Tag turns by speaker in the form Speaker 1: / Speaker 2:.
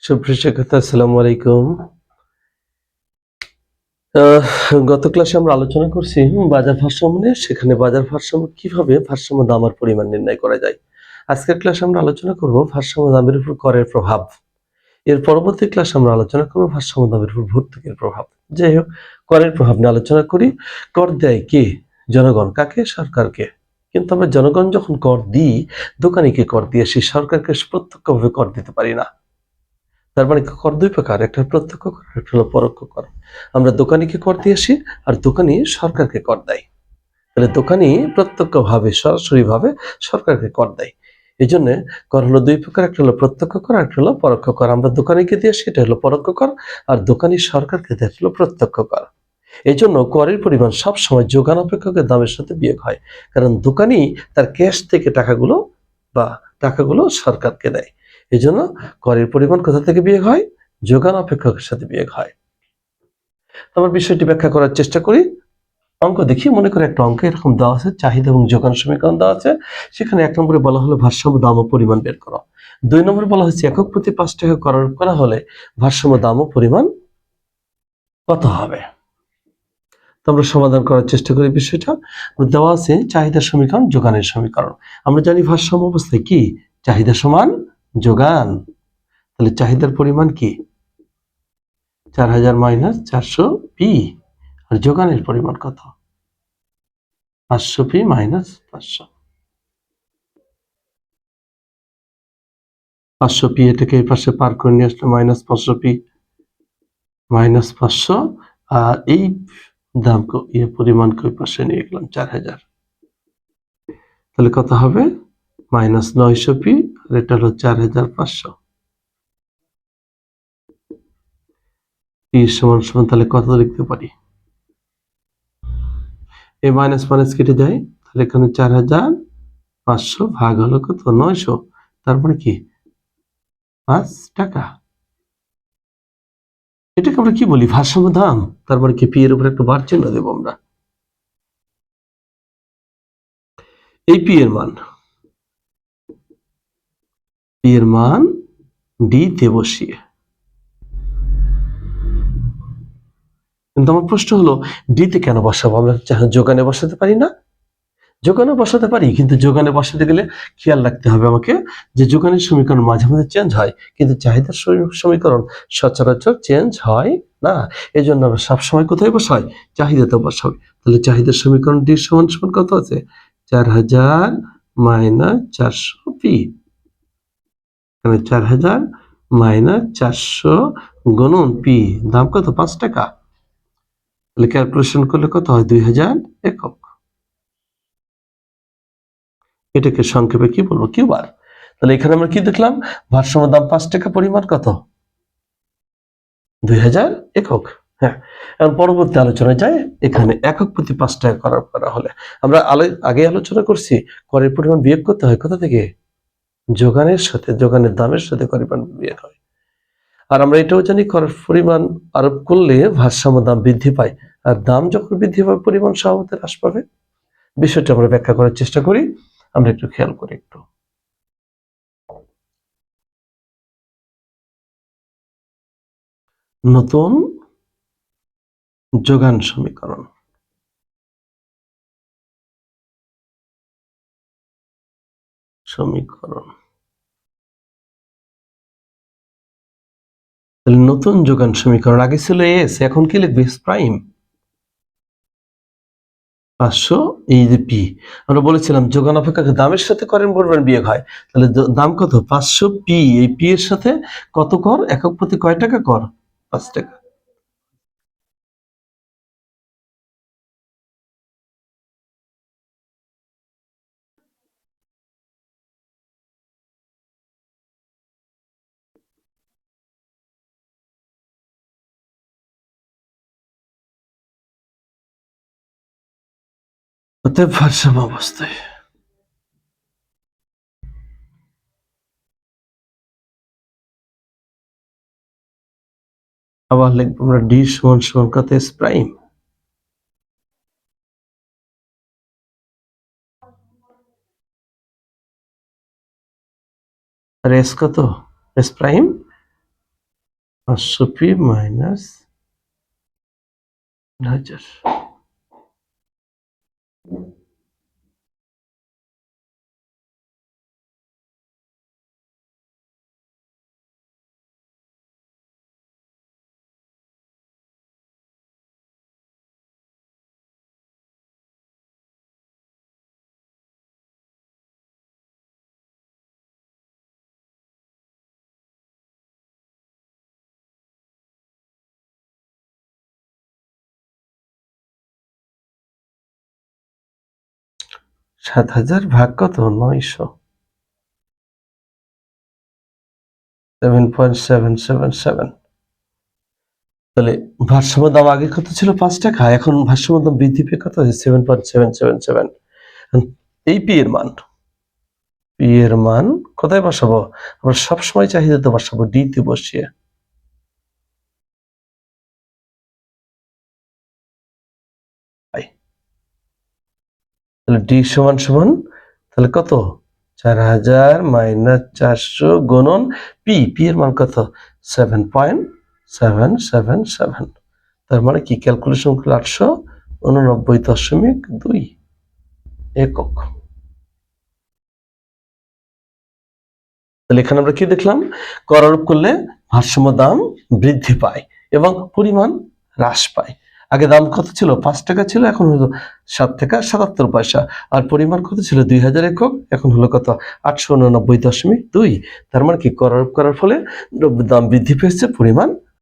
Speaker 1: সুপ্রিয় শিক্ষার্থী, আসসালামু আলাইকুম। গত ক্লাসে আমরা আলোচনা করছি বাজার ভারসাম্য নিয়ে। সেখানে বাজার ভারসাম্য কিভাবে ভারসাম্য দাম আর পরিমাণ নির্ণয় করা যায়। আজকের ক্লাসে আমরা আলোচনা করব ভারসাম্য দামের উপর করের প্রভাব। এর পরবর্তী ক্লাসে আমরা আলোচনা করব ভারসাম্য দামের উপর ভর্তুকির প্রভাব। যাই হোক, করের প্রভাব নিয়ে আলোচনা করি। কর দেয় কে? জনগণ। কাকে? সরকারকে। কিন্তু আমরা জনগণ যখন কর দিই, দোকানিকে কর দিয়ে আসি, সরকারকে প্রত্যক্ষভাবে কর দিতে পারি না। তার মানে কর দুই প্রকার, একটা প্রত্যক্ষ কর, একটা হলো পরোক্ষ কর। আমরা দোকানিকে কর দিয়ে আসি, আর দোকানি সরকারকে কর দেয়। তাহলে দোকানি প্রত্যক্ষভাবে সরাসরিভাবে সরকারকে কর দেয়। এই জন্য কর হলো দুই প্রকার, একটা হলো প্রত্যক্ষ কর, একটা হলো পরোক্ষ কর। আমরা দোকানিকে দিয়ে আসি, এটা হলো পরোক্ষ কর, আর দোকানি সরকারকে দেয় হলো প্রত্যক্ষ কর। এই জন্য করের পরিমাণ সবসময় যোগান অপেক্ষকের দামের সাথে বিয়োগ হয়, কারণ দোকানি তার ক্যাশ থেকে টাকাগুলো সরকারকে দেয়। এই জন্য করের পরিমাণ কোথা থেকে বিয়োগ হয়? যোগান অপেক্ষকের সাথে বিয়োগ হয়। আমার বিষয়টি ব্যাখ্যা করার চেষ্টা করি। অঙ্ক দেখি, মনে করে একটা অঙ্ক এরকম দেওয়া আছে, চাহিদা এবং যোগান সমীকরণ দেওয়া আছে। সেখানে 1 নম্বরে বলা হলো ভারসাম্য দাম ও পরিমাণ বের করো। 2 নম্বরে বলা হচ্ছে একক প্রতি 5 টাকা করা হলে ভারসাম্য দাম ও পরিমাণ কত হবে। তো আমরা সমাধান করার চেষ্টা করি বিষয়টা। দেওয়া আছে চাহিদার সমীকরণ, যোগানের সমীকরণ। আমরা জানি ভারসাম্য অবস্থায় কি? চাহিদা সমান যোগান। তাহলে চাহিদার পরিমাণ কি? 4000 মাইনাস 400 পি। আর যোগানের পরিমাণ কত? 500 পি মাইনাস 500। 500 পি এটাকে এই পাশে পার করে নিয়ে আসলে মাইনাস 500 পি মাইনাস 500। আর এই দাম পরিমাণকে ওই পাশে নিয়ে গেলাম 4000। তাহলে কত হবে? Minus 900 P. আর এটা হলো 4500। পি সমান সমান তাহলে কত লিখতে পারি? এই মাইনাস মাইনাস কেটে যায়, তাহলে এখানে 4500 ভাগ হলো কত? 900। তারপরে কি? 5 টাকা। এটাকে আমরা কি বলি? ভারসাম্য দাম। তারপরে কি পি এর উপর একটা বার চিহ্ন দেবো আমরা। এই পি এর মান ডি তে বসিয়ে। কিন্তু আমার প্রশ্ন হলো, ডি তে কেন বসাবো? আমরা যোগানে বসাতে পারি না? যোগানে বসাতে পারি, কিন্তু যোগানে বসাতে গেলে খেয়াল রাখতে হবে আমাকে যে যোগানের সমীকরণ মাঝে মাঝে চেঞ্জ হয়, কিন্তু চাহিদার সমীকরণ সচরাচর চেঞ্জ হয় না। এই জন্য আমরা সবসময় কোথায় বসাই? চাহিদাতে বসাই। তাহলে চাহিদার সমীকরণ ডি সমান সমান কত আছে? 4000 মাইনাস 400 পি। এখানে 4000 মাইনাস 400 গুণন পি, দাম কত? 5 টাকা। তাহলে ক্যালকুলেশন করলে কত হয়? 2000 একক। এটাকে সংক্ষেপে কি বলবো? কিউবার। তাহলে এখানে আমরা কি দেখলাম? ভারসাম্য দাম 5 টাকা, পরিমাণ কত? 2000 একক। হ্যাঁ, এখন পরবর্তী আলোচনায় যায়। এখানে একক প্রতি 5 টাকা করা হলে আমরা আগে আলোচনা করছি করের পরিমাণ বিয়োগ করতে হয় কোথা থেকে? যোগানের দামের সাথে করের পরিমাণ বিয়োগ হয়। আর আমরা এটাও জানি করের পরিমাণ আরোপ করলে ভারসাম্য দাম বৃদ্ধি পায়, আর দাম যখন বৃদ্ধি পাবে পরিমাণ স্বভাবতই হ্রাস পাবে। বিষয়টা আমরা ব্যাখ্যা করার চেষ্টা করি। আমরা একটু খেয়াল করি একটু। নতুন যোগান সমীকরণ। তাহলে নতুন যোগান সমীকরণ, আগে ছিল এস, এখন কি লিখবে? S prime. 500 এই যে পি। আমরা বলেছিলাম যোগান অপেক্ষক দামের সাথে করের পরিমাণ বিয়োগ হয়। তাহলে দাম কত? 500 পি। এই পি এর সাথে কত কর? একক প্রতি কয় টাকা কর? 5 টাকা। অতএব ভারসাম্য অবস্থায় আবার লিখবো আমরা ডি সমান সমান কত? S prime. আর এস কত? S prime 500p minus 1000। সাত হাজার ভাগ কত? 900, 7.777। তাহলে ভারসাম্য দাম আগে কত ছিল? 5 টাকা। এখন ভারসাম্য দাম বৃদ্ধি পেয়ে কত হয়েছে? 7.777। এই পি এর মান, পি এর মান কোথায় বসাবো? আমরা সবসময় চাহিদাতে বসাবো, ডি তে বসিয়ে। তাহলে ডি সমান সমান তাহলে কত? 4000 মাইনাস 400 গুণন পি, পি এর মান কত? 7.777। তার মানে কি ক্যালকুলেশন করলে 889.2 একক। তাহলে এখানে আমরা কি দেখলাম? কর আরোপ করলে ভারসাম্য দাম বৃদ্ধি পায় এবং পরিমাণ হ্রাস পায়। আগে দাম কত ছিল? 5 টাকা ছিল, এখন হলো 7 টাকা 77 পয়সা। আর পরিমাণ কত ছিল? 2000 একক, এখন হলো কত? 889.2। তার মানে কি কর আরোপ করার ফলে দ্রব্যের দাম বৃদ্ধি পেয়েছে, পরিমাণ